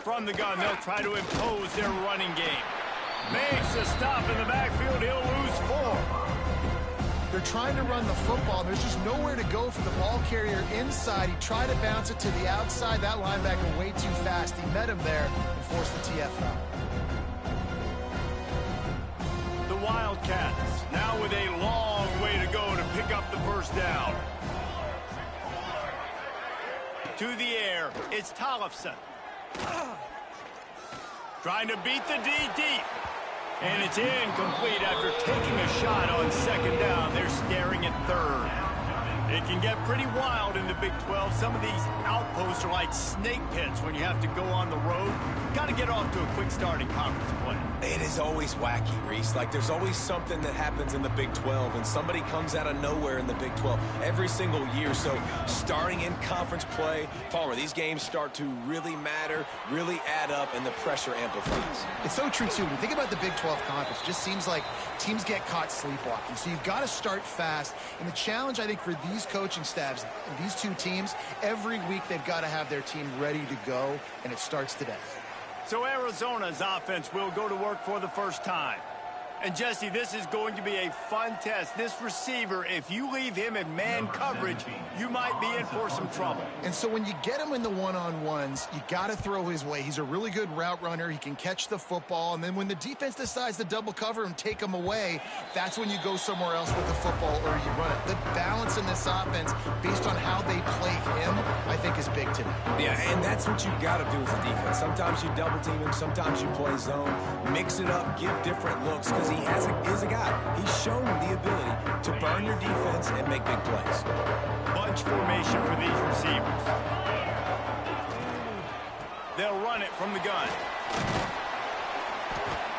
From the gun, they'll try to impose their running game. Makes a stop in the backfield. He'll lose 4. They're trying to run the football. There's just nowhere to go for the ball carrier inside. He tried to bounce it to the outside. That linebacker way too fast. He met him there and forced the TFL. The Wildcats now with a long way to go to pick up the first down. To the air, it's Tollefson. Trying to beat the D deep. And it's incomplete after taking a shot on second down. They're staring at third. It can get pretty wild in the Big 12. Some of these outposts are like snake pits when you have to go on the road. Got to get off to a quick start in conference play. It is always wacky, Reese. Like, there's always something that happens in the Big 12, and somebody comes out of nowhere in the Big 12 every single year. So, starting in conference play, Palmer, these games start to really matter, really add up, and the pressure amplifies. It's so true, too. When you think about the Big 12 conference, it just seems like teams get caught sleepwalking. So, you've got to start fast. And the challenge, I think, for these coaching staffs, these two teams, every week they've got to have their team ready to go, and it starts today. So Arizona's offense will go to work for the first time. And, Jesse, this is going to be a fun test. This receiver, if you leave him in man coverage, you might be in for some trouble. And so when you get him in the one-on-ones, you got to throw his way. He's a really good route runner. He can catch the football. And then when the defense decides to double cover and take him away, that's when you go somewhere else with the football or you run it. The balance in this offense, based on how they play him, I think is big today. Yeah, and that's what you got to do as a defense. Sometimes you double team him. Sometimes you play zone. Mix it up. Give different looks because he is a guy. He's shown the ability to burn your defense and make big plays. Bunch formation for these receivers. They'll run it from the gun.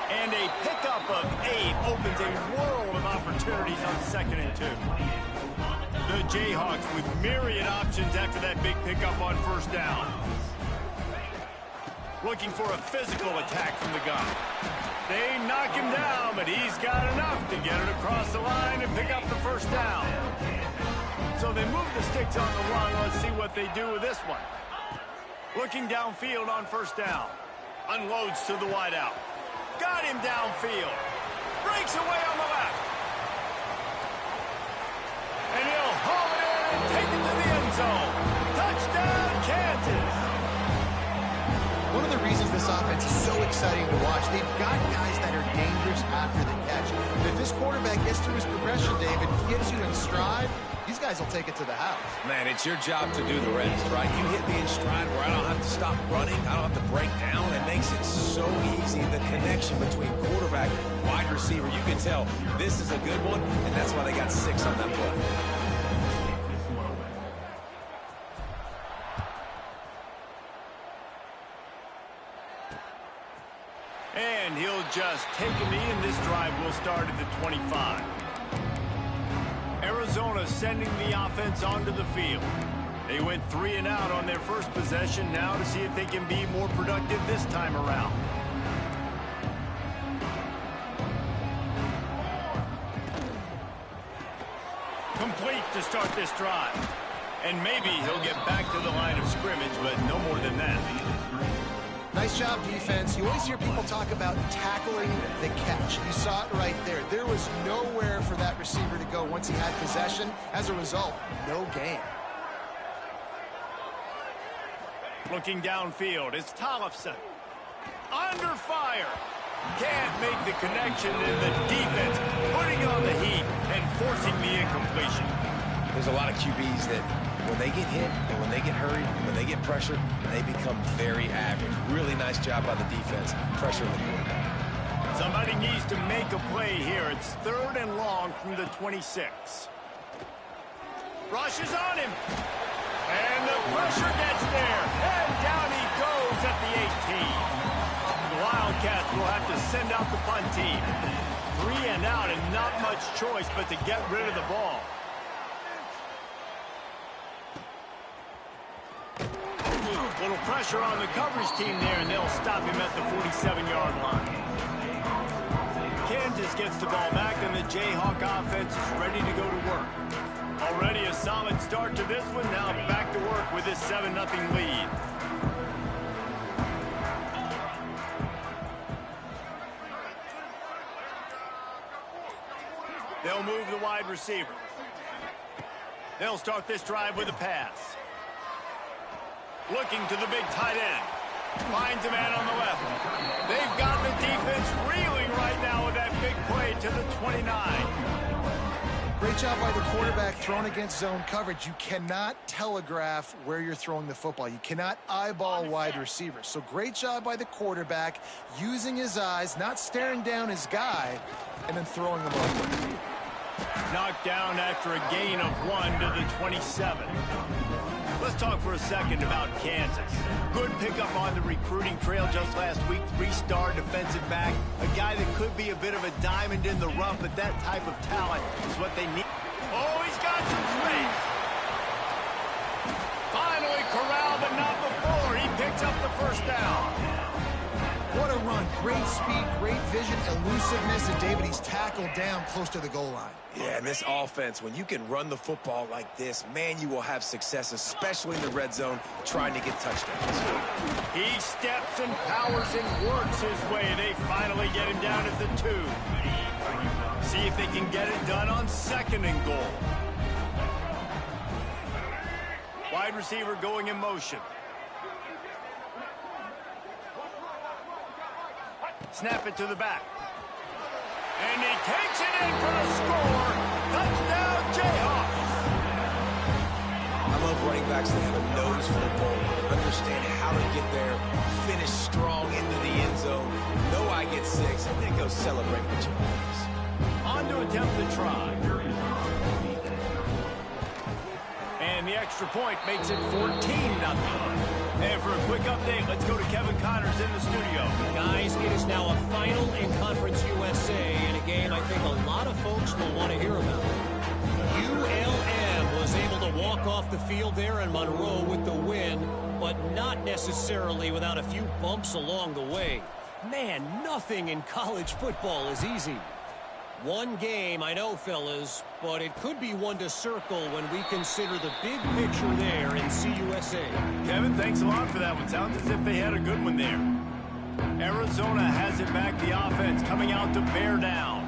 And a pickup of 8 opens a world of opportunities on 2nd and 2. The Jayhawks with myriad options after that big pickup on first down. Looking for a physical attack from the gun. They knock him down, but he's got enough to get it across the line and pick up the first down. So they move the sticks on the run. Let's see what they do with this one. Looking downfield on first down. Unloads to the wideout. Got him downfield. Breaks away on the left. And he'll haul it in and take it to the end zone. Touchdown, Kansas. One of the reasons this offense is so exciting to watch, they've got guys that are dangerous after the catch. But if this quarterback gets through his progression, David, gets you in stride, these guys will take it to the house. Man, it's your job to do the rest, right? You hit me in stride where I don't have to stop running. I don't have to break down. It makes it so easy. The connection between quarterback and wide receiver, you can tell this is a good one, and that's why they got 6 on that play. And he'll just take a knee, and this drive will start at the 25. Arizona sending the offense onto the field. They went 3 and out on their first possession, now to see if they can be more productive this time around. Complete to start this drive. And maybe he'll get back to the line of scrimmage, but no more than that. Nice job, defense. You always hear people talk about tackling the catch. You saw it right there. There was nowhere for that receiver to go once he had possession. As a result, no gain. Looking downfield, it's Tollefson. Under fire. Can't make the connection, and the defense putting on the heat and forcing the incompletion. There's a lot of QBs that when they get hit and when they get hurried and when they get pressured, they become very average. Really nice job by the defense, pressuring the quarterback. Somebody needs to make a play here. It's 3rd and long from the 26. Rush is on him. And the pressure gets there. And down he goes at the 18. The Wildcats will have to send out the punt team. 3 and out and not much choice but to get rid of the ball. Little pressure on the coverage team there, and they'll stop him at the 47-yard line. Kansas gets the ball back, and the Jayhawk offense is ready to go to work. Already a solid start to this one. Now back to work with this 7-0 lead. They'll move the wide receiver. They'll start this drive with a pass. Looking to the big tight end. Finds a man on the left. They've got the defense reeling right now with that big play to the 29. Great job by the quarterback throwing against zone coverage. You cannot telegraph where you're throwing the football. You cannot eyeball wide receivers. So great job by the quarterback using his eyes, not staring down his guy, and then throwing them over. Knocked down after a gain of 1 to the 27. Let's talk for a second about Kansas. Good pickup on the recruiting trail just last week. 3-star defensive back. A guy that could be a bit of a diamond in the rough, but that type of talent is what they need. Oh, he's got some space. Finally corralled, but not before. He picks up the first down. What a run. Great speed, great vision, elusiveness, and David, he's tackled down close to the goal line. Yeah, and this offense, when you can run the football like this, man, you will have success, especially in the red zone, trying to get touchdowns. He steps and powers and works his way. They finally get him down at the 2. See if they can get it done on 2nd and goal. Wide receiver going in motion. Snap it to the back. And he takes it in for a score. Touchdown, Jayhawks. I love running backs that have a nose for the ball, understand how to get there, finish strong into the end zone, know I get 6, and then go celebrate with your boys. On to attempt the try. And the extra point makes it 14-0. And for a quick update, let's go to Kevin Connors in the studio. Guys, it is now a final in Conference USA in a game I think a lot of folks will want to hear about. ULM was able to walk off the field there in Monroe with the win, but not necessarily without a few bumps along the way. Man, nothing in college football is easy. One game, I know, fellas, but it could be one to circle when we consider the big picture there in CUSA. Kevin, thanks a lot for that one. Sounds as if they had a good one there. Arizona has it back. The offense coming out to bear down.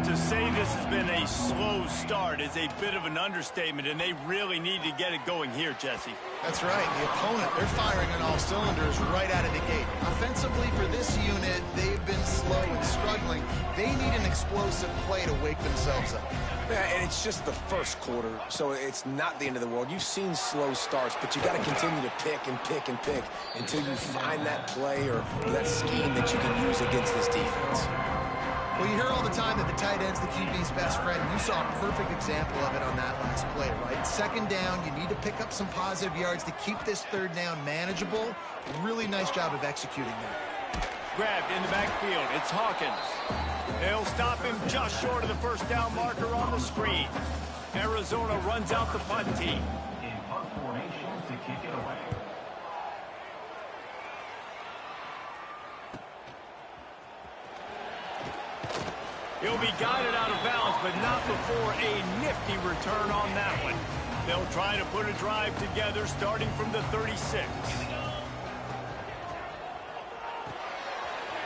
To say this has been a slow start is a bit of an understatement, and they really need to get it going here, Jesse. That's right. The opponent, they're firing on all cylinders right out of the gate. Offensively, for this unit, they've been slow and struggling. They need an explosive play to wake themselves up. Yeah, and it's just the first quarter, so it's not the end of the world. You've seen slow starts, but you got to continue to pick and pick and pick until you find that play or that scheme that you can use against this defense. Well, you hear all the time that the tight end's the QB's best friend. You saw a perfect example of it on that last play, right? 2nd down, you need to pick up some positive yards to keep this 3rd down manageable. Really nice job of executing that. Grabbed in the backfield. It's Hawkins. They'll stop him just short of the 1st down marker on the screen. Arizona runs out the punt team. In punt formation to kick it away. He'll be guided out of bounds, but not before a nifty return on that one. They'll try to put a drive together starting from the 36.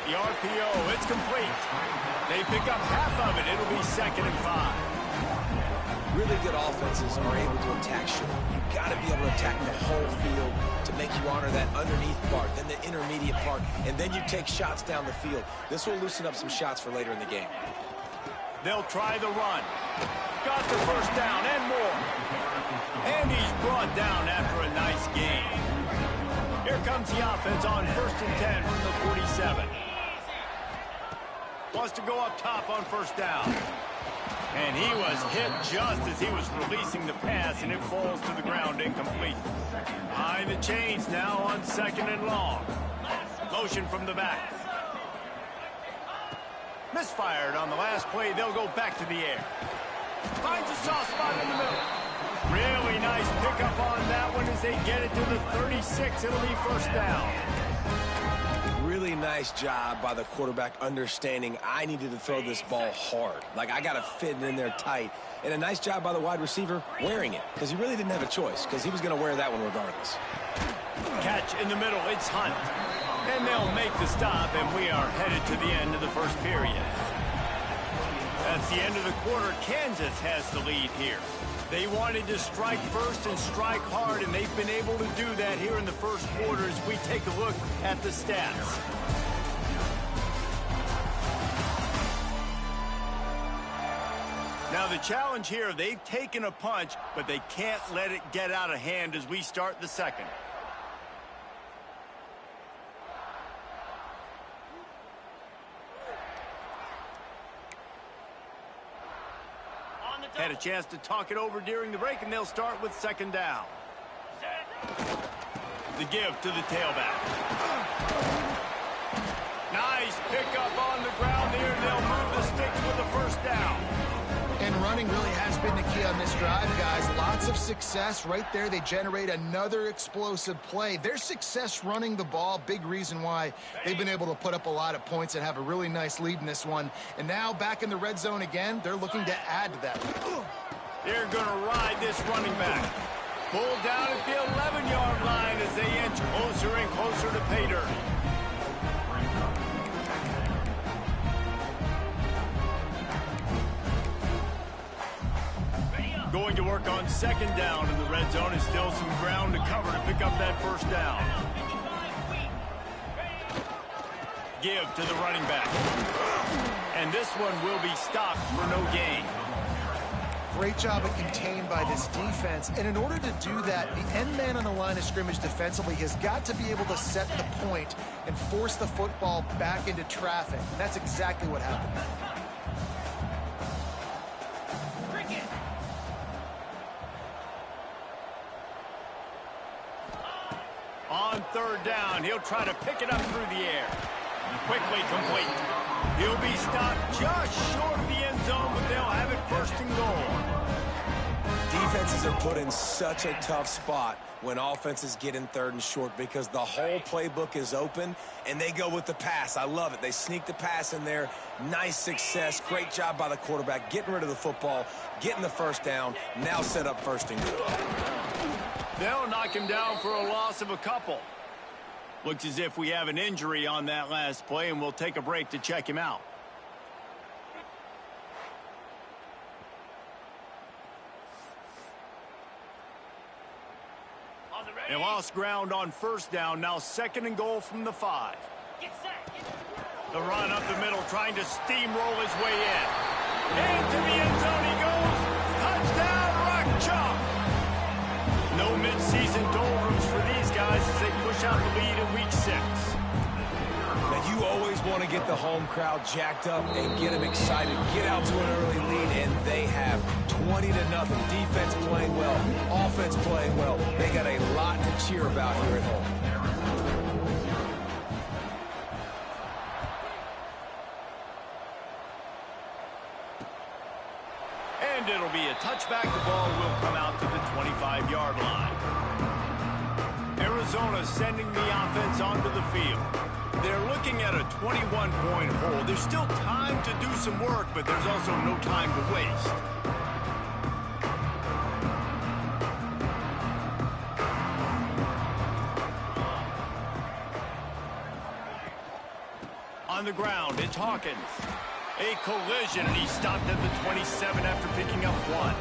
The RPO, it's complete. They pick up half of it. It'll be 2nd and 5. Really good offenses are able to attack short. You've got to be able to attack the whole field to make you honor that underneath part, then the intermediate part, and then you take shots down the field. This will loosen up some shots for later in the game. They'll try the run. Got the 1st down and more. And he's brought down after a nice gain. Here comes the offense on 1st and 10 from the 47. Wants to go up top on 1st down. And he was hit just as he was releasing the pass, and it falls to the ground incomplete. Behind the chains now on 2nd and long. Motion from the back. Misfired on the last play. They'll go back to the air. Finds a soft spot in the middle. Really nice pickup on that one as they get it to the 36. It'll be 1st down. Really nice job by the quarterback understanding I needed to throw this ball hard. Like, I got to fit it in there tight. And a nice job by the wide receiver wearing it, because he really didn't have a choice, because he was going to wear that one regardless. Catch in the middle. It's Hunt. And they'll make the stop, and we are headed to the end of the 1st period. That's the end of the quarter. Kansas has the lead here. They wanted to strike first and strike hard, and they've been able to do that here in the first quarter as we take a look at the stats. Now the challenge here, they've taken a punch, but they can't let it get out of hand as we start the second. Had a chance to talk it over during the break, and they'll start with second down. The give to the tailback. Nice pickup on the ground here, and they'll move the sticks with the first down. And running really has been the key on this drive, guys. Lots of success right there. They generate another explosive play. Their success running the ball, big reason why they've been able to put up a lot of points and have a really nice lead in this one. And now back in the red zone again, they're looking to add to that. They're going to ride this running back. Pulled down at the 11-yard line as they inch closer and closer to pay dirt. Going to work on second down in the red zone, and still some ground to cover to pick up that first down. Give to the running back. And this one will be stopped for no gain. Great job at contained by this defense. And in order to do that, the end man on the line of scrimmage defensively has got to be able to set the point and force the football back into traffic. And that's exactly what happened. On third down, he'll try to pick it up through the air. Quickly complete. He'll be stopped just short of the end zone, but they'll have it first and goal. Defenses are put in such a tough spot when offenses get in third and short because the whole playbook is open, and they go with the pass. I love it. They sneak the pass in there. Nice success. Great job by the quarterback getting rid of the football, getting the first down, now set up first and goal. They'll knock him down for a loss of a couple. Looks as if we have an injury on that last play, and we'll take a break to check him out. They lost ground on first down, now second and goal from the 5. The run up the middle, trying to steamroll his way in. Into the end zone he goes. Touchdown, Rock Chalk. No midseason doldrums for these guys as they push out the lead in week 6. Now, you always want to get the home crowd jacked up and get them excited. Get out to an early lead, and they have 20-0. Defense playing well, offense playing well. They got a lot to cheer about here at home. And it'll be a touchback. The ball will come out to the 25-yard line. Arizona sending the offense onto the field. They're looking at a 21-point hole. There's still time to do some work, but there's also no time to waste. On the ground, it's Hawkins. A collision, and he stopped at the 27 after picking up 1.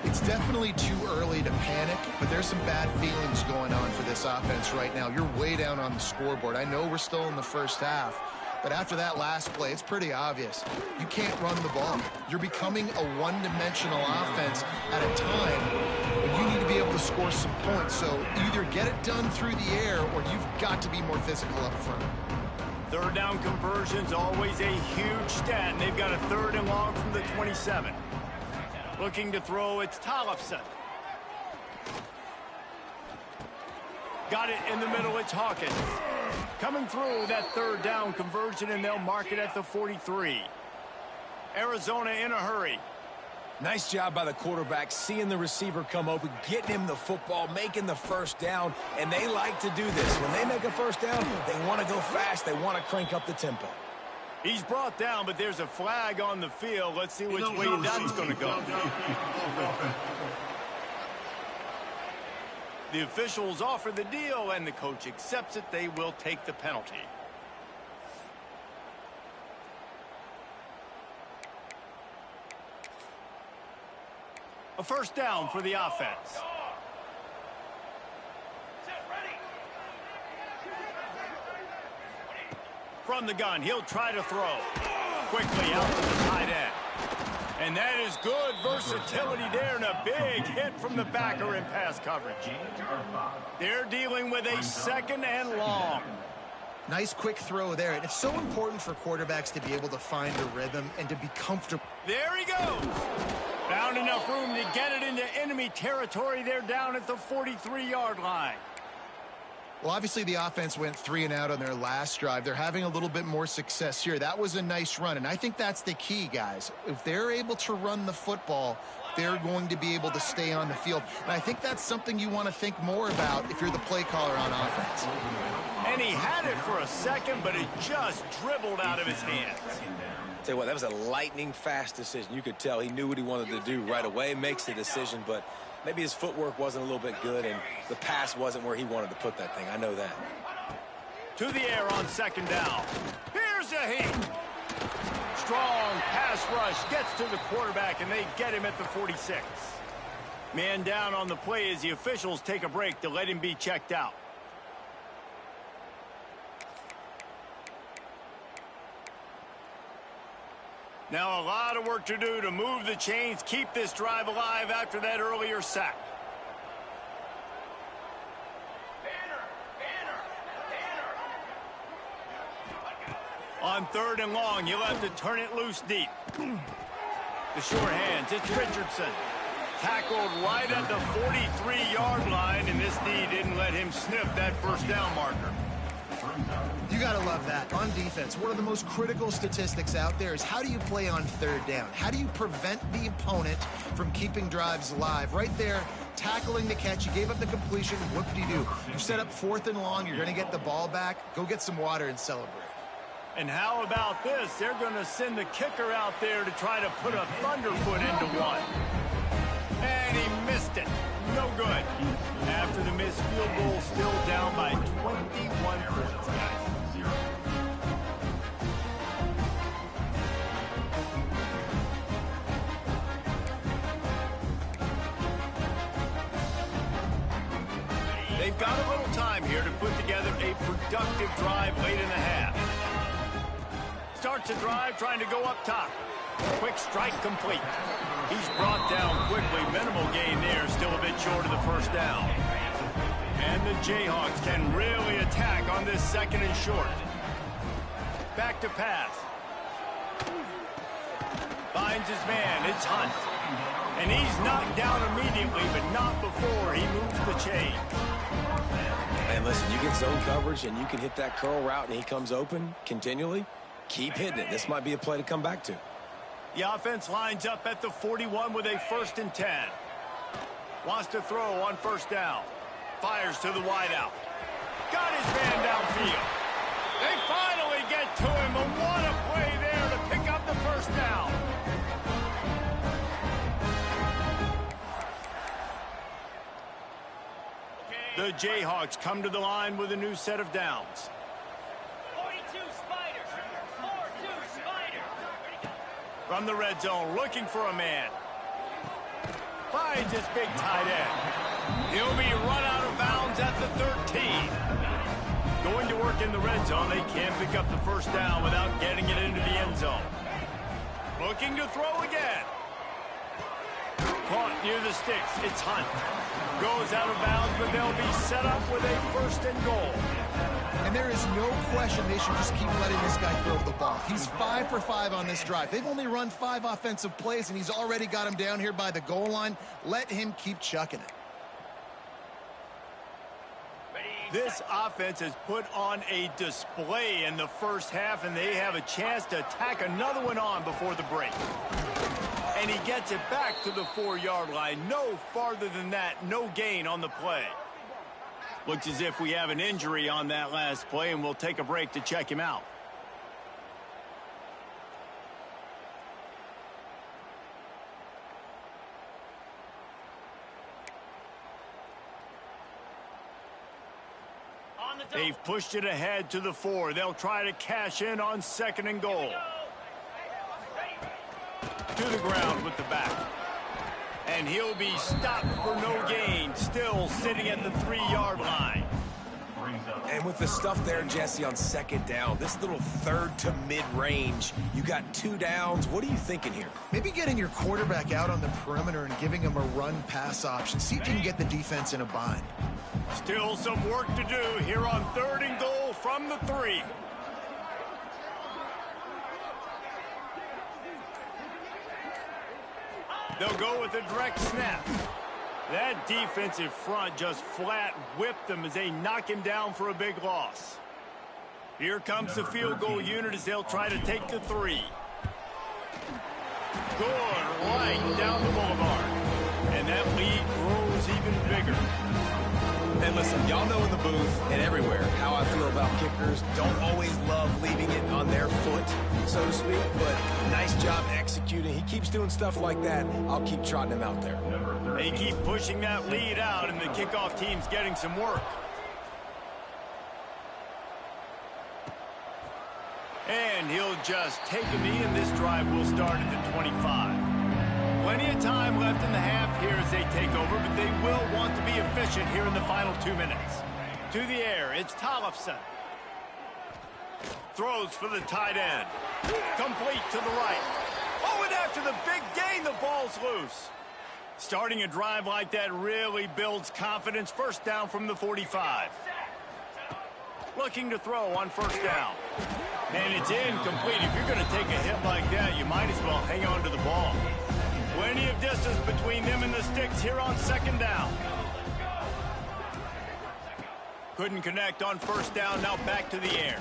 It's definitely too early to panic, but there's some bad feelings going on for this offense right now. You're way down on the scoreboard. I know we're still in the first half, but after that last play, it's pretty obvious. You can't run the ball. You're becoming a one-dimensional offense at a time when you need to be able to score some points. So either get it done through the air, or you've got to be more physical up front. Third down conversion's always a huge stat, and they've got a third and long from the 27. Looking to throw, it's Tollefson. Got it in the middle, it's Hawkins. Coming through that third down conversion, and they'll mark it at the 43. Arizona in a hurry. Nice job by the quarterback, seeing the receiver come open, getting him the football, making the first down, and they like to do this. When they make a first down, they want to go fast. They want to crank up the tempo. He's brought down, but there's a flag on the field. Let's see which way that's going to go. The officials offer the deal, and the coach accepts it. They will take the penalty. A first down for the offense. From the gun, he'll try to throw. Quickly out to the tight end. And that is good versatility there and a big hit from the backer in pass coverage. They're dealing with a second and long. Nice quick throw there. And it's so important for quarterbacks to be able to find a rhythm and to be comfortable. There he goes. Found enough room to get it into enemy territory. They're down at the 43-yard line. Well, obviously the offense went 3 and out on their last drive. They're having a little bit more success here. That was a nice run, and I think that's the key, guys. If they're able to run the football, they're going to be able to stay on the field. And I think that's something you want to think more about if you're the play caller on offense. And he had it for a second, but it just dribbled out of his hands. Tell you what, that was a lightning fast decision. You could tell he knew what he wanted to do right away, makes the decision, but maybe his footwork wasn't a little bit good and the pass wasn't where he wanted to put that thing. I know that. To the air on second down. Here's a heat. Strong pass rush gets to the quarterback, and they get him at the 46. Man down on the play as the officials take a break to let him be checked out. Now a lot of work to do to move the chains, keep this drive alive after that earlier sack. On third and long, you'll have to turn it loose deep. The short hands, it's Richardson. Tackled right at the 43-yard line, and this D didn't let him sniff that first down marker. You got to love that. On defense, one of the most critical statistics out there is how do you play on third down? How do you prevent the opponent from keeping drives alive? Right there, tackling the catch. You gave up the completion. What do? You set up fourth and long. You're going to get the ball back. Go get some water and celebrate. And how about this? They're going to send the kicker out there to try to put a thunderfoot into one. And he missed it. No good. After the missed field goal, still down by 21 points, guys. They've got a little time here to put together a productive drive late in the half. Starts a drive trying to go up top. Quick strike complete. He's brought down quickly. Minimal gain there. Still a bit short of the first down. And the Jayhawks can really attack on this second and short. Back to pass. Finds his man. It's Hunt. And he's knocked down immediately, but not before he moves the chain. And listen, you get zone coverage and you can hit that curl route and he comes open continually. Keep hitting it. This might be a play to come back to. The offense lines up at the 41 with a 1st and 10. Wants to throw on first down. Fires to the wideout. Got his man downfield. They finally get to him, and what a play there to pick up the first down. The Jayhawks come to the line with a new set of downs. From the red zone, looking for a man. Finds his big tight end. He'll be run out of bounds at the 13. Going to work in the red zone, they can't pick up the first down without getting it into the end zone. Looking to throw again. Caught near the sticks. It's Hunt. Goes out of bounds, but they'll be set up with a 1st and goal. And there is no question they should just keep letting this guy throw the ball. He's 5 for 5 on this drive. They've only run 5 offensive plays, and he's already got him down here by the goal line. Let him keep chucking it. This offense has put on a display in the first half, and they have a chance to tack another one on before the break. And he gets it back to the 4-yard line. No farther than that, no gain on the play. Looks as if we have an injury on that last play, and we'll take a break to check him out. They've pushed it ahead to the 4. They'll try to cash in on 2nd and goal. To the ground with the back. And he'll be stopped for no gain, still sitting at the 3-yard line. And with the stuff there, Jesse, on second down, this little third to mid-range, you got 2 downs. What are you thinking here? Maybe getting your quarterback out on the perimeter and giving him a run-pass option. See if you can get the defense in a bind. Still some work to do here on 3rd and goal from the 3. They'll go with a direct snap. That defensive front just flat whipped them as they knock him down for a big loss. Here comes the field goal unit as they'll try to take the 3. Good, right down the boulevard. And that lead grows even bigger. And listen, y'all know in the booth and everywhere how I feel about kickers. Don't always love leaving it on their foot, so to speak, but nice job executing. He keeps doing stuff like that. I'll keep trotting him out there. They keep pushing that lead out, and the kickoff team's getting some work. And he'll just take a knee, and this drive will start at the 25. Plenty of time left in the half here as they take over, but they will want to be efficient here in the final 2 minutes. To the air, it's Tollefson. Throws for the tight end. Complete to the right. Oh, and after the big gain, the ball's loose. Starting a drive like that really builds confidence. First down from the 45. Looking to throw on first down. And it's incomplete. If you're going to take a hit like that, you might as well hang on to the ball. Plenty of distance between them and the sticks here on second down. Couldn't connect on first down. Now back to the air.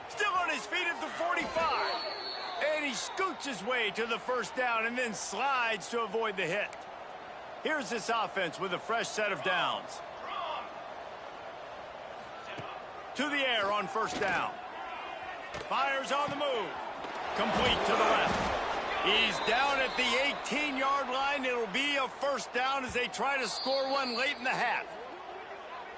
Still on his feet at the 45. And he scoots his way to the first down and then slides to avoid the hit. Here's this offense with a fresh set of downs. To the air on first down. Fires on the move. Complete to the left. He's down at the 18-yard line. It'll be a first down as they try to score one late in the half.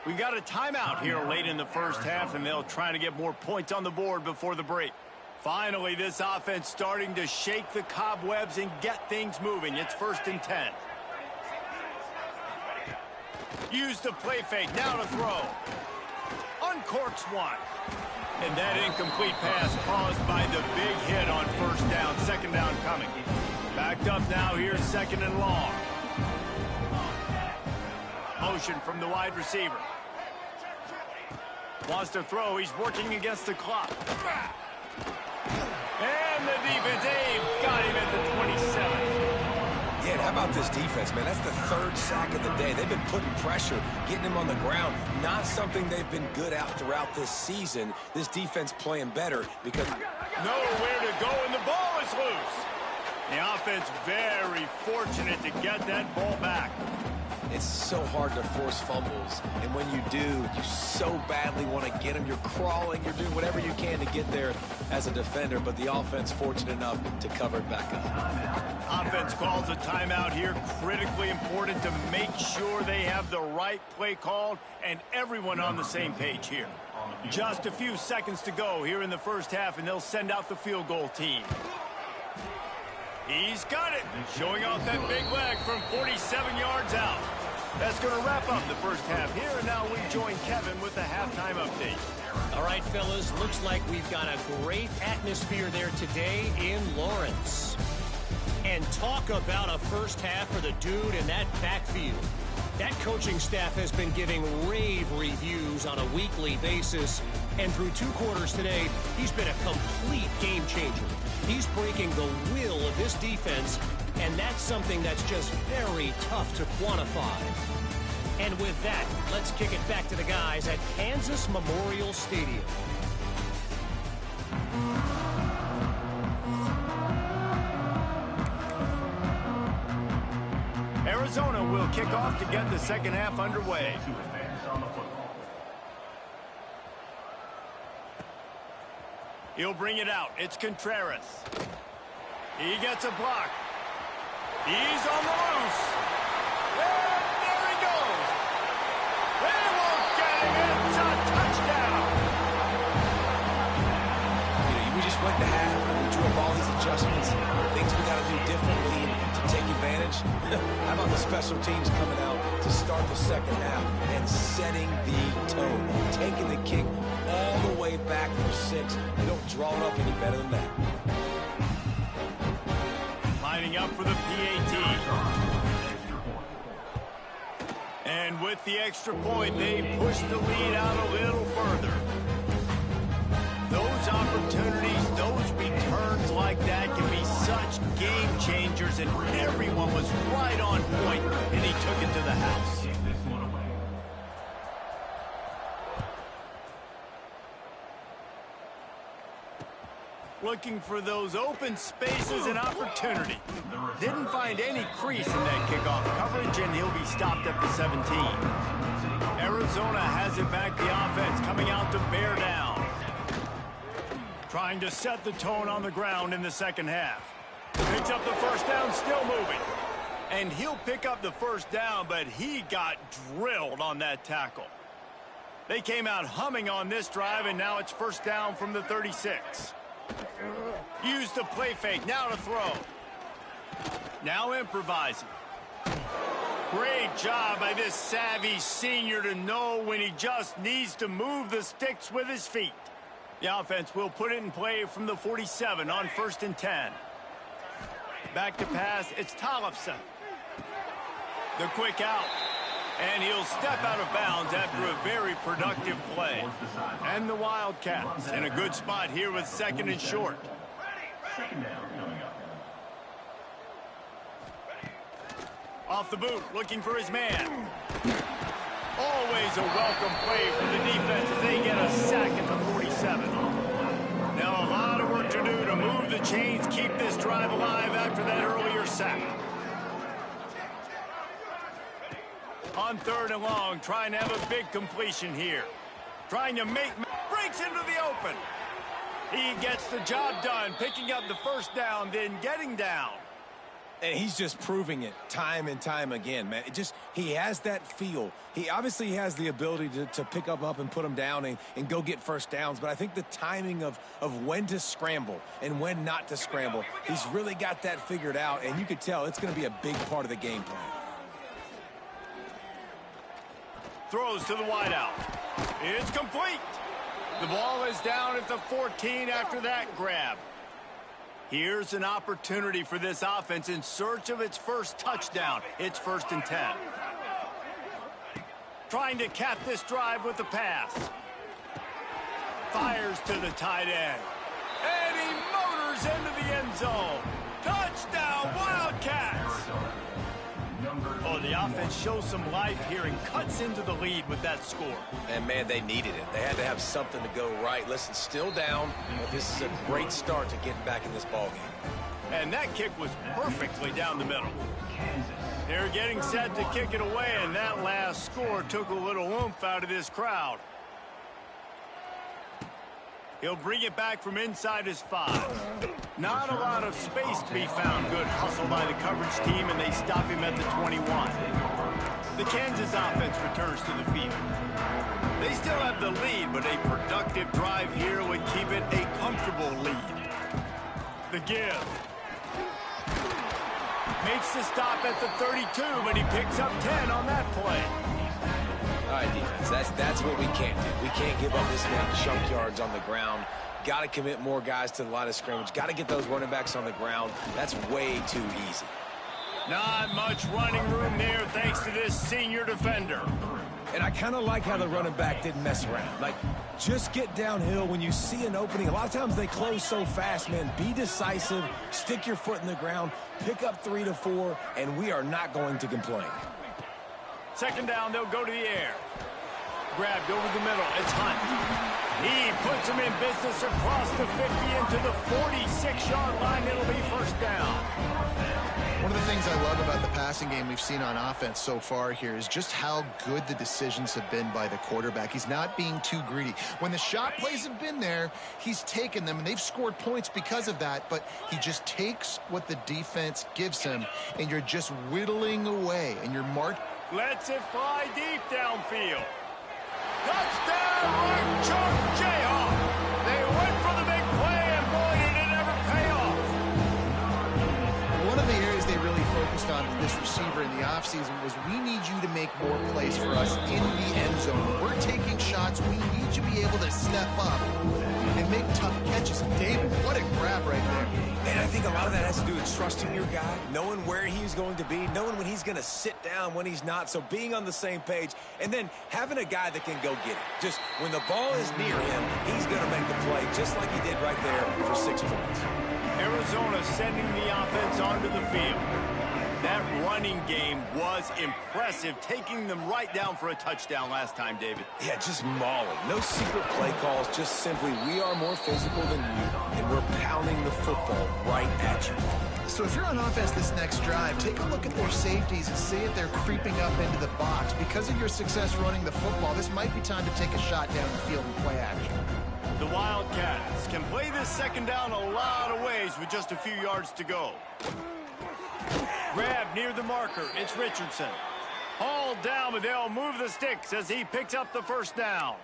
We got a timeout here late in the first half, and they'll try to get more points on the board before the break. Finally, this offense starting to shake the cobwebs and get things moving. It's 1st and 10. Use the play fake. Now to throw. Uncorks one. And that incomplete pass caused by the big hit on first down. Second down coming. Backed up now. Here's 2nd and long. Motion from the wide receiver. Wants to throw. He's working against the clock. And the defense, they've got him at the 27. Yeah, and how about this defense, man? That's the 3rd sack of the day. They've been putting pressure, getting him on the ground. Not something they've been good at throughout this season. This defense playing better because nowhere to go, and the ball is loose. The offense very fortunate to get that ball back. it's so hard to force fumbles. And when you do, you so badly want to get them. You're crawling. You're doing whatever you can to get there as a defender. But the offense fortunate enough to cover it back up. Offense calls a timeout here. Critically important to make sure they have the right play called and everyone on the same page here. Just a few seconds to go here in the first half, and they'll send out the field goal team. He's got it. Showing off that big leg from 47 yards out. That's going to wrap up the first half here, and now we join Kevin with the halftime update. All right, fellas, looks like we've got a great atmosphere there today in Lawrence. And talk about a first half for the dude in that backfield. That coaching staff has been giving rave reviews on a weekly basis. And through 2 quarters today, he's been a complete game changer. He's breaking the will of this defense, and that's something that's just very tough to quantify. And with that, let's kick it back to the guys at Kansas Memorial Stadium. Arizona will kick off to get the second half underway. He'll bring it out. It's Contreras. He gets a block. He's on the loose. And there he goes. They won't get him. It's a touchdown. You know, we just went to half and we drew up all these adjustments, things we got to do differently. And to take advantage? How about the special teams coming out to start the second half and setting the tone, taking the kick all the way back for 6. You don't draw it up any better than that. Lining up for the PAT. And with the extra point, they push the lead out a little further. Those opportunities, those returns like that can be such game changers, and everyone was right on point, and he took it to the house. Looking for those open spaces and opportunity. Didn't find any crease in that kickoff coverage, and he'll be stopped at the 17. Arizona has it back, the offense coming out to bear down. Trying to set the tone on the ground in the second half. Picks up the first down, still moving. And he'll pick up the first down, but he got drilled on that tackle. They came out humming on this drive, and now it's first down from the 36. Use the play fake, now to throw. Now improvising. Great job by this savvy senior to know when he just needs to move the sticks with his feet. The offense will put it in play from the 47 on 1st and 10. Back to pass, it's Tollefson. The quick out. And he'll step out of bounds after a very productive play. And the Wildcats in a good spot here with 2nd and short. Off the boot, looking for his man. Always a welcome play for the defense as they get a sack at the 47. Now a lot of work to do to move the chains, keep this drive alive after that earlier sack. On 3rd and long, trying to have a big completion here. Trying to breaks into the open. He gets the job done, picking up the first down, then getting down. And he's just proving it time and time again, man. He has that feel. He obviously has the ability to pick up and put them down and go get first downs. But I think the timing of when to scramble and when not to scramble, he's really got that figured out. And you could tell it's going to be a big part of the game plan. Throws to the wideout. It's complete. The ball is down at the 14 after that grab. Here's an opportunity for this offense in search of its first touchdown. It's 1st and 10. Trying to cap this drive with the pass. Fires to the tight end. And he motors into the end zone. Touchdown, Wildcats! Oh, the offense shows some life here and cuts into the lead with that score. And, man, they needed it. They had to have something to go right. Listen, still down, but this is a great start to getting back in this ballgame. And that kick was perfectly down the middle. They're getting set to kick it away, and that last score took a little oomph out of this crowd. He'll bring it back from inside his 5. Not a lot of space to be found. Good hustle by the coverage team, and they stop him at the 21. The Kansas offense returns to the field. They still have the lead, but a productive drive here would keep it a comfortable lead. The give. Makes the stop at the 32, but he picks up 10 on that play. All right, defense, that's what we can't do. We can't give up this many chunk yards on the ground. Got to commit more guys to the line of scrimmage. Got to get those running backs on the ground. That's way too easy. Not much running room there thanks to this senior defender. And I kind of like how the running back didn't mess around. Like, just get downhill when you see an opening. A lot of times they close so fast, man. Be decisive, stick your foot in the ground, pick up 3 to 4, and we are not going to complain. 2nd down, they'll go to the air. Grabbed over the middle. It's Hunt. He puts him in business across the 50 into the 46-yard line. It'll be first down. One of the things I love about the passing game we've seen on offense so far here is just how good the decisions have been by the quarterback. He's not being too greedy. When the shot plays have been there, he's taken them, and they've scored points because of that, but he just takes what the defense gives him, and you're just whittling away, and you're Lets it fly deep downfield. Touchdown, right choke, Jayhawk. They went for the big play, and boy, did it ever pay off. One of the areas they really offseason was, we need you to make more plays for us in the end zone. We're taking shots. We need you to be able to step up and make tough catches. David, what a grab right there. And I think a lot of that has to do with trusting your guy, knowing where he's going to be, knowing when he's going to sit down, when he's not. So being on the same page, and then having a guy that can go get it. Just when the ball is near him, he's going to make the play, just like he did right there for 6 points. Arizona sending the offense onto the field. That running game was impressive, taking them right down for a touchdown last time, David. Yeah, just mauling. No secret play calls, just simply we are more physical than you, and we're pounding the football right at you. So if you're on offense this next drive, take a look at their safeties and see if they're creeping up into the box. Because of your success running the football, this might be time to take a shot down the field and play action. The Wildcats can play this second down a lot of ways with just a few yards to go. Grab near the marker. It's Richardson. Hauled down, but they'll move the sticks as he picks up the first down.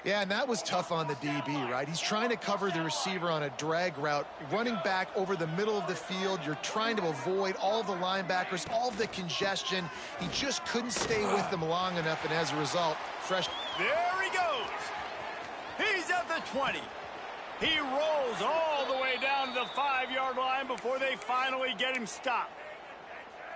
Yeah, and that was tough on the DB, right? He's trying to cover the receiver on a drag route, running back over the middle of the field. You're trying to avoid all the linebackers, all of the congestion. He just couldn't stay with them long enough, and as a result, fresh. There he goes. He's at the 20. He rolls all the way down to the 5-yard line before they finally get him stopped.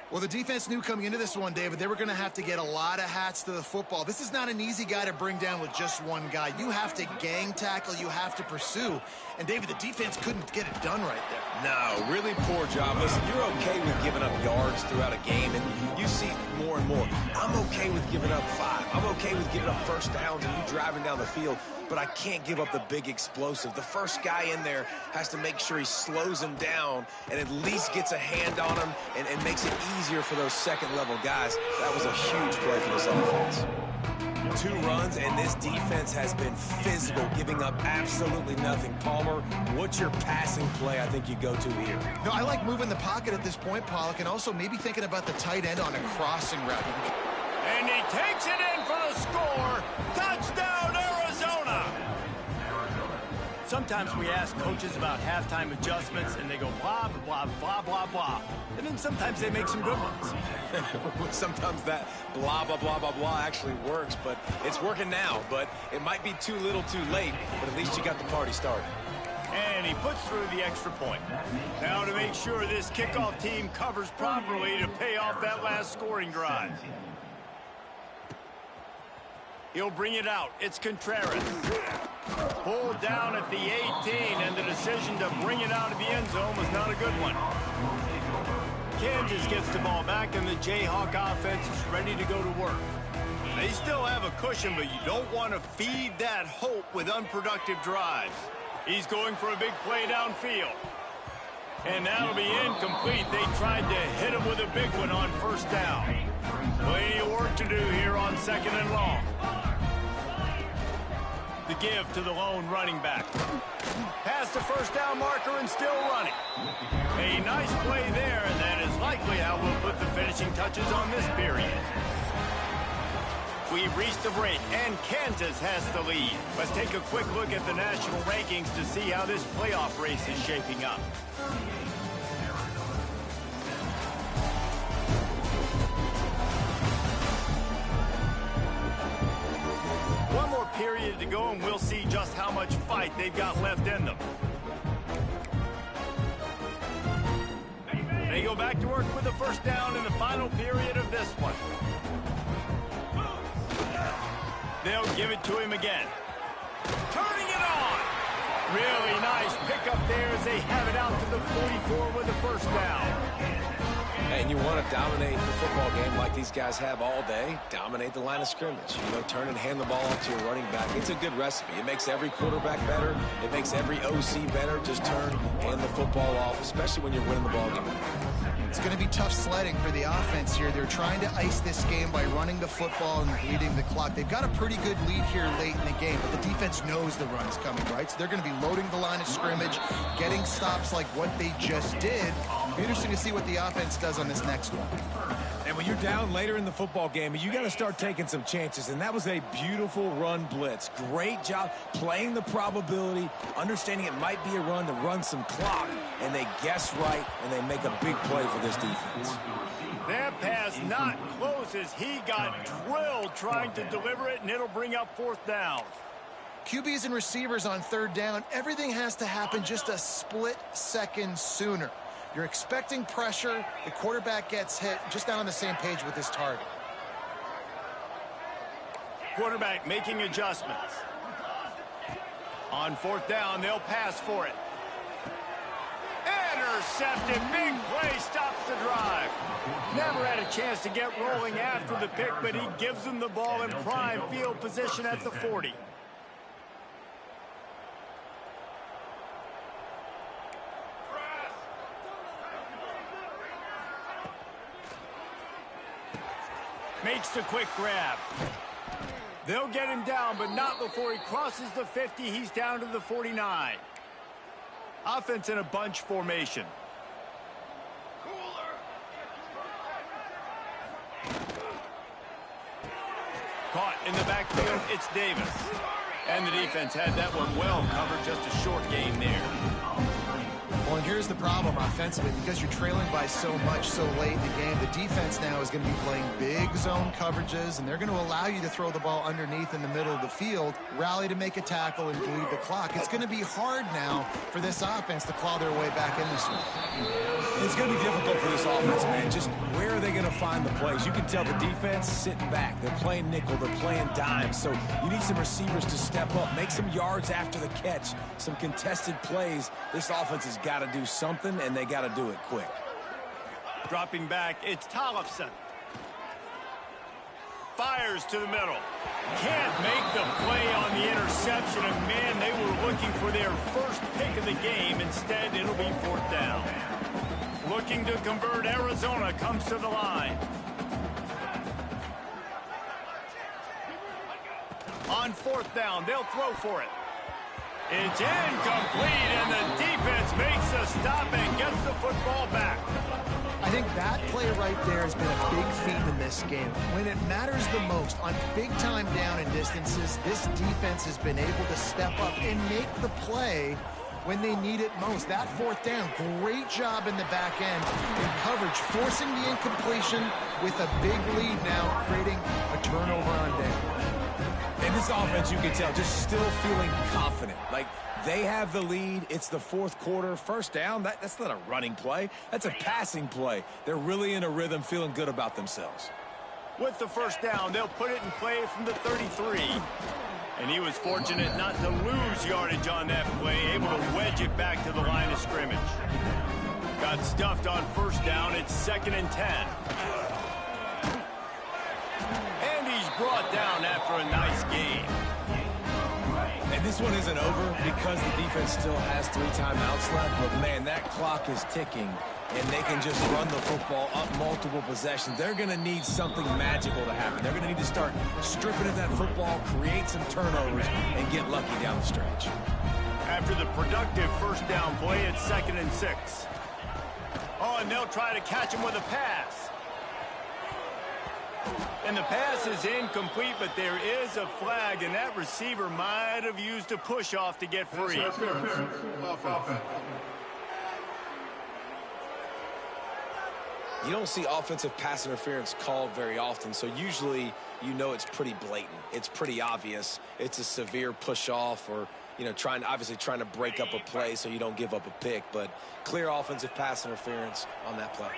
Well, the defense knew coming into this one, David, they were going to have to get a lot of hats to the football. This is not an easy guy to bring down with just one guy. You have to gang tackle. You have to pursue. And, David, the defense couldn't get it done right there. No, really poor job. Listen, you're okay with giving up yards throughout a game, and you see more and more. I'm okay with giving up 5. I'm okay with giving up first downs and you driving down the field, but I can't give up the big explosive. The first guy in there has to make sure he slows him down and at least gets a hand on him and makes it easier for those second-level guys. That was a huge play for this offense. 2 runs, and this defense has been physical, giving up absolutely nothing. Palmer, what's your passing play I think you go to here? No, I like moving the pocket at this point, Pollock, and also maybe thinking about the tight end on a crossing route. And he takes it in for the score. Touchdown, Arizona! Sometimes we ask coaches about halftime adjustments, and they go blah, blah, blah, blah, blah. And then sometimes they make some good ones. Sometimes that blah, blah, blah, blah, blah actually works, but it's working now. But it might be too little too late, but at least you got the party started. And he puts through the extra point. Now to make sure this kickoff team covers properly to pay off that last scoring drive. He'll bring it out. It's Contreras. Pulled down at the 18, and the decision to bring it out of the end zone was not a good one. Kansas gets the ball back, and the Jayhawk offense is ready to go to work. They still have a cushion, but you don't want to feed that hope with unproductive drives. He's going for a big play downfield. And that'll be incomplete. They tried to hit him with a big one on first down. Plenty of work to do here on 2nd and long. The give to the lone running back. Past the first down marker and still running. A nice play there, and that is likely how we'll put the finishing touches on this period. We've reached the break, and Kansas has the lead. Let's take a quick look at the national rankings to see how this playoff race is shaping up. One more period to go, and we'll see just how much fight they've got left in them. They go back to work with the first down in the final period of this one. They'll give it to him again. Turning it on. Really nice pickup there as they have it out to the 44 with the first down. And you want to dominate the football game like these guys have all day, dominate the line of scrimmage. You know, turn and hand the ball off to your running back. It's a good recipe. It makes every quarterback better. It makes every OC better. Just turn, hand the football off, especially when you're winning the ball game. It's going to be tough sledding for the offense here. They're trying to ice this game by running the football and bleeding the clock. They've got a pretty good lead here late in the game, but the defense knows the run is coming, right? So they're going to be loading the line of scrimmage, getting stops like what they just did. It'll be interesting to see what the offense does on this next one. And when you're down later in the football game, you got to start taking some chances, and that was a beautiful run blitz. Great job playing the probability, understanding it might be a run to run some clock, and they guess right, and they make a big play for this defense. That pass not close as he got drilled trying to deliver it, and it'll bring up 4th down. QBs and receivers on 3rd down, everything has to happen just a split second sooner. You're expecting pressure, the quarterback gets hit, just not on the same page with his target. Quarterback making adjustments. On 4th down, they'll pass for it. Intercepted. Big play stops the drive. Never had a chance to get rolling after the pick, but he gives them the ball in prime field position at the 40. Makes the quick grab. They'll get him down, but not before he crosses the 50. He's down to the 49. Offense in a bunch formation. Caught in the backfield, it's Davis. And the defense had that one well covered, just a short gain there. Well, and here's the problem offensively. Because you're trailing by so much so late in the game, the defense now is going to be playing big zone coverages, and they're going to allow you to throw the ball underneath in the middle of the field, rally to make a tackle, and bleed the clock. It's going to be hard now for this offense to claw their way back in this one. It's going to be difficult for this offense, man. Just where are they going to find the plays? You can tell the defense sitting back. They're playing nickel. They're playing dime. So you need some receivers to step up, make some yards after the catch, some contested plays. This offense has got to do something, and they got to do it quick. Dropping back, it's Tollefson. Fires to the middle. Can't make the play on the interception, and man, they were looking for their first pick of the game. Instead, it'll be 4th down. Looking to convert, Arizona comes to the line. On 4th down, they'll throw for it. It's incomplete, and the defense makes a stop and gets the football back. I think that play right there has been a big theme in this game. When it matters the most, on big-time down and distances, this defense has been able to step up and make the play when they need it most. That 4th down, great job in the back end in coverage, forcing the incompletion with a big lead now, creating a turnover on down. And this offense, you can tell, just still feeling confident. Like, they have the lead. It's the 4th quarter. 1st down, that's not a running play. That's a passing play. They're really in a rhythm, feeling good about themselves. With the 1st down, they'll put it in play from the 33. And he was fortunate not to lose yardage on that play, able to wedge it back to the line of scrimmage. Got stuffed on 1st down. It's 2nd and 10. And he's brought down after a nice game. And this one isn't over because the defense still has 3 timeouts left. But, man, that clock is ticking, and they can just run the football up multiple possessions. They're going to need something magical to happen. They're going to need to start stripping at that football, create some turnovers, and get lucky down the stretch. After the productive 1st down play, it's 2nd and 6. Oh, and they'll try to catch him with a pass. And the pass is incomplete, but there is a flag, and that receiver might have used a push-off to get free. You don't see offensive pass interference called very often, so usually you know it's pretty blatant. It's pretty obvious. It's a severe push-off or, you know, obviously trying to break up a play so you don't give up a pick, but clear offensive pass interference on that play.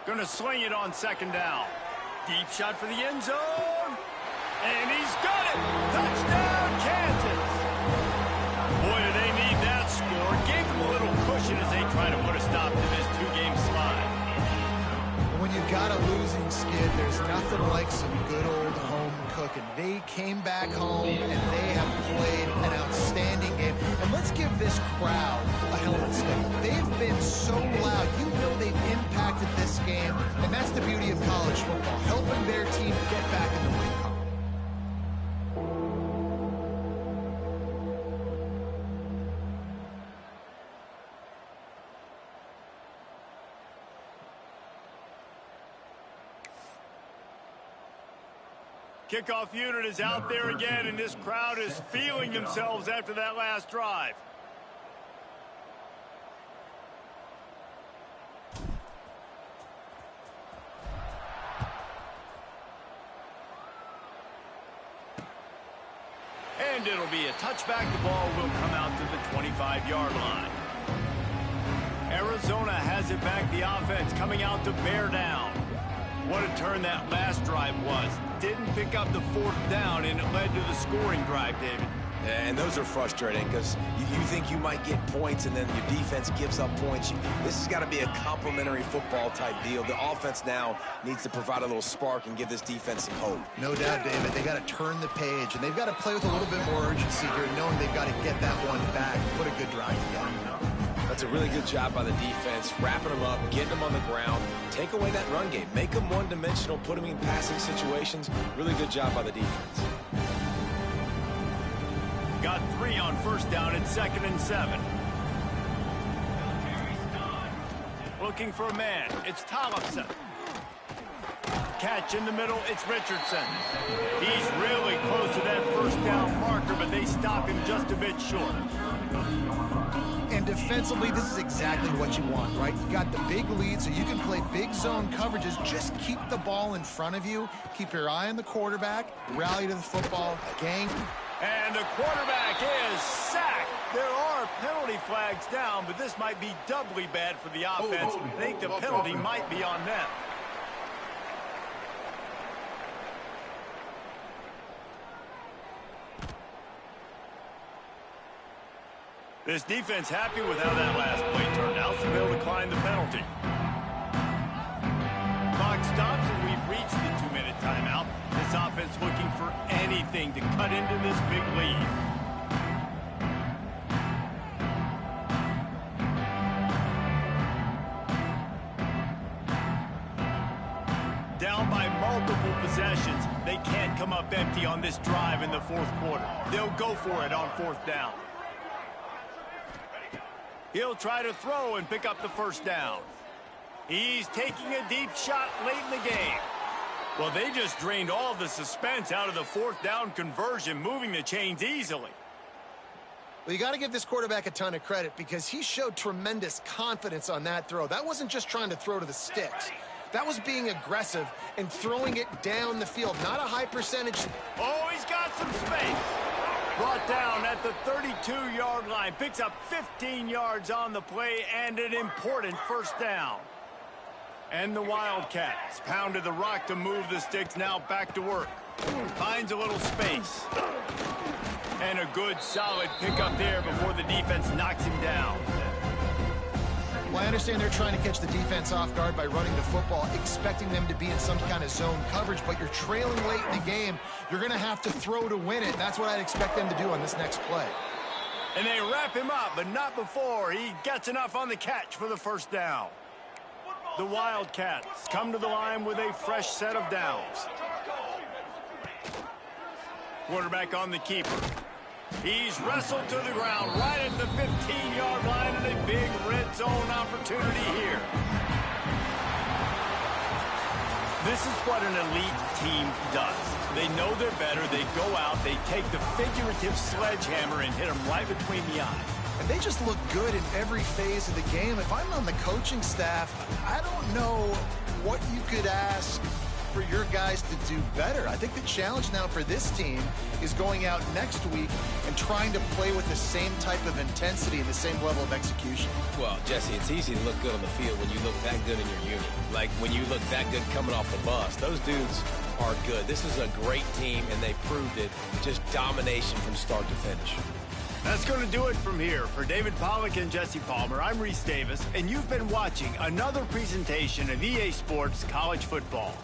Going to sling it on 2nd down. Deep shot for the end zone. And he's got it. Touchdown, Kansas. Boy, do they need that score. Gave them a little cushion as they try to put a stop to this 2-game slide. When you've got a losing skid, there's nothing like some good old home cooking. They came back home, and they have played an outstanding game. And let's give this crowd a hell of a step. They've been so loud. You know they've impacted this game, and that's the beauty of college football, helping their team get back in the win column. Kickoff unit is out there again, and this crowd is feeling themselves after that last drive. And it'll be a touchback. The ball will come out to the 25-yard line. Arizona has it back. The offense coming out to bear down. What a turn that last drive was. Didn't pick up the fourth down, and it led to the scoring drive, David. And those are frustrating because you think you might get points and then your defense gives up points. This has got to be a complimentary football type deal. The offense now needs to provide a little spark and give this defense some hope. No doubt, David. They got to turn the page, and they've got to play with a little bit more urgency here, knowing they've got to get that one back, put a good drive together. That's a really good job by the defense, wrapping them up, getting them on the ground, take away that run game, make them one-dimensional, put them in passing situations. Really good job by the defense. Got 3 on first down at 2nd and 7. Looking for a man. It's Tollefson. Catch in the middle. It's Richardson. He's really close to that first down marker, but they stop him just a bit short. And defensively, this is exactly what you want, right? You got the big lead, so you can play big zone coverages. Just keep the ball in front of you. Keep your eye on the quarterback. Rally to the football. Gang. And the quarterback is sacked. There are penalty flags down, but this might be doubly bad for the offense. I think the penalty might be on them. This defense happy with how that last play turned out, so they'll decline the penalty. Clock stops, and we've reached the 2-minute timeout. This offense looking for anything to cut into this big lead. Down by multiple possessions. They can't come up empty on this drive in the fourth quarter. They'll go for it on 4th down. He'll try to throw and pick up the first down. He's taking a deep shot late in the game. Well, they just drained all the suspense out of the 4th down conversion, moving the chains easily. Well, you got to give this quarterback a ton of credit because he showed tremendous confidence on that throw. That wasn't just trying to throw to the sticks. That was being aggressive and throwing it down the field. Not a high percentage. Oh, he's got some space. Brought down at the 32-yard line. Picks up 15 yards on the play and an important first down. And the Wildcats pounded the rock to move the sticks. Now back to work. Finds a little space. And a good, solid pickup there before the defense knocks him down. Well, I understand they're trying to catch the defense off guard by running the football, expecting them to be in some kind of zone coverage, but you're trailing late in the game. You're going to have to throw to win it. That's what I'd expect them to do on this next play. And they wrap him up, but not before he gets enough on the catch for the first down. The Wildcats come to the line with a fresh set of downs. Quarterback on the keeper. He's wrestled to the ground right at the 15-yard line and a big red zone opportunity here. This is what an elite team does. They know they're better. They go out. They take the figurative sledgehammer and hit them right between the eyes. And they just look good in every phase of the game. If I'm on the coaching staff, I don't know what you could ask for your guys to do better. I think the challenge now for this team is going out next week and trying to play with the same type of intensity and the same level of execution. Well, Jesse, it's easy to look good on the field when you look that good in your unit. Like when you look that good coming off the bus. Those dudes are good. This is a great team, and they proved it. Just domination from start to finish. That's going to do it from here. For David Pollack and Jesse Palmer, I'm Reese Davis, and you've been watching another presentation of EA Sports College Football.